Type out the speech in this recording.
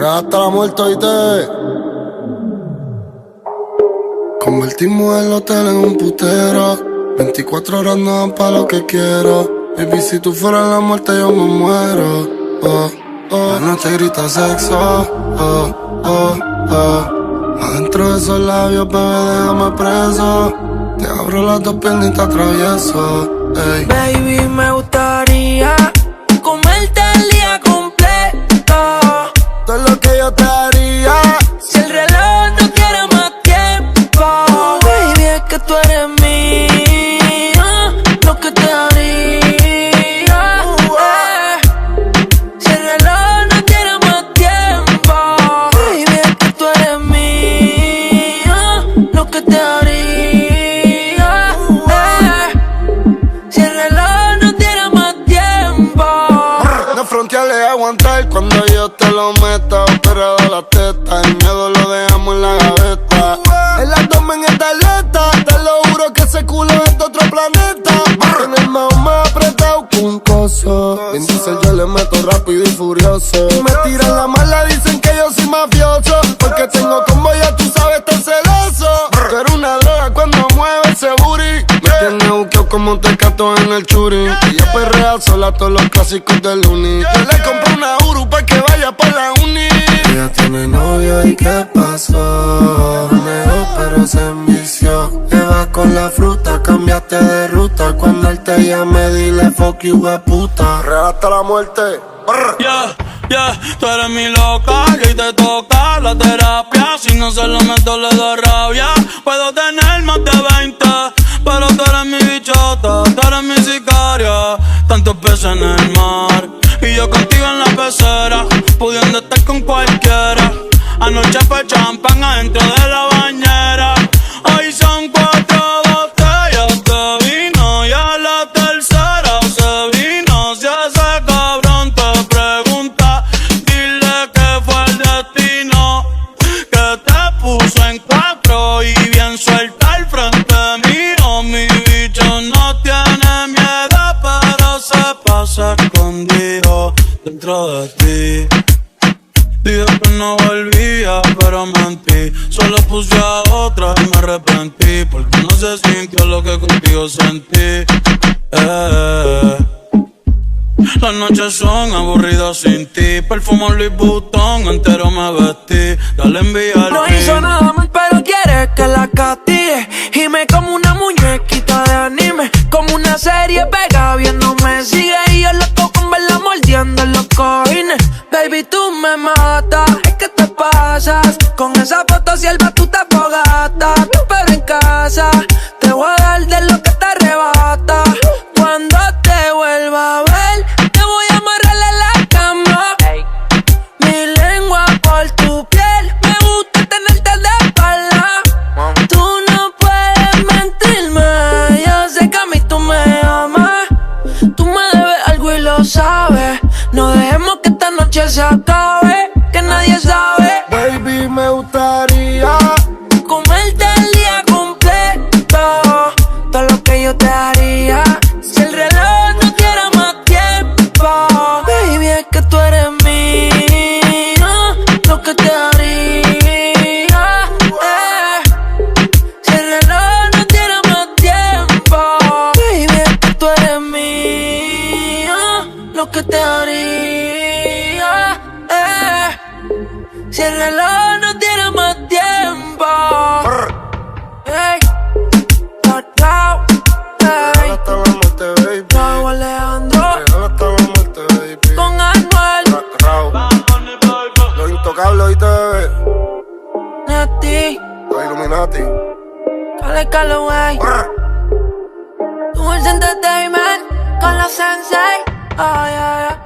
Hasta la muerte, oíste. Convertimos el hotel en un putero. 24 horas no dan pa' lo que quiero. Baby, si tú fueras la muerte yo me muero. Oh, oh. La noche grita sexo. Oh, oh, oh. Adentro de esos labios, bebé, déjame preso. Te abro las dos piernas y te atravieso. Ey. Baby, me gustaría comerte el día completo. Todo lo que yo te haría. Si el reloj no quiere más tiempo. Baby, es que tú eres mía. Lo que te haría. Si el reloj no quiere más tiempo. Baby, es que tú eres mía. Lo que te haría. Si el reloj no tiene más tiempo. No fronteales aguantar cuando yo te lo meta. Operado la teta, el miedo lo dejamos en la gaveta. El abdomen está alerta, te lo juro que ese culo es de otro planeta. Tiene el mao más apretado que un coso. Vin Diesel yo le meto rápido y furioso. Me tiran la mala, dicen que yo soy mafioso. Porque tengo combo, ya tú sabes, tan celoso. Tú eres una droga cuando mueve ese booty. Me tiene buqueo como Tecato en el churi. Ella perrea sola todos los clásicos del uni. Yo le compré una Uru pa' que vaya pa' la uni. Ella tiene novio y ¿qué pasó? Negó pero se envició. Te vas con la fruta, cambiaste de ruta. Cuando él te llame dile fuck you, puta. Real hasta la muerte. Yeah, yeah, tú eres mi loca y te toca la terapia. Si no se lo meto le doy rabia. Puedo tener más de 20, pero tú eres mi bichota, tú eres mi sicaria. Tantos peces en el mar y yo contigo en la pecera, pudiendo estar con cualquiera. Anoche fue champán adentro de la bañera. Hoy son 4 botellas de vino y a la tercera se vino. Si ese cabrón te pregunta, dile que fue el destino que te puso en 4 y bien suelta al frente mío. Mi bicho no tiene miedo, pero se pasa escondido dentro de ti. Dije que no volvía, pero mentí. Solo puse a otra y me arrepentí, porque no se sintió lo que contigo sentí. Las noches son aburridas sin ti. Perfumo Louis Vuitton, entero me vestí. Dale envía. No hizo nada mal, pero quiere que la castigue. Y me como una muñequita de anime. Como una serie pega viendo me sigue. Y yo loco con verla mordiendo en los cojines. Baby, tú me matas, es que te pasas. Con esa foto sierva tú te fogatas. Pero en casa te voy a dar de lo que te arrebata. Cuando te vuelva a ver, te voy a amarrar en la cama. Mi lengua por tu piel, me gusta tenerte de espalda. Tú no puedes mentirme, yo sé que a mí tú me amas. Tú me debes algo y lo sabes. No dejemos que esta noche se acabe, que nadie sabe. Baby, me gustaría comerte el día completo. Todo lo que yo te haría. Si el reloj no quiere más tiempo. Baby, es que tú eres mía. Lo que te haría. Si el reloj no tiene más tiempo. Baby, es que tú eres mía. Lo que te haría. Si el reloj no tiene más tiempo. Hey, hey. hasta la muerte, baby. Raúl Alejandro Real hasta la muerte, baby. con Anuel, Raúl. Los intocables, oíste, bebé. Nati, Los Illuminati. Cale Calloway, Tools Entertainment con los Sensei. Oh, yeah, yeah.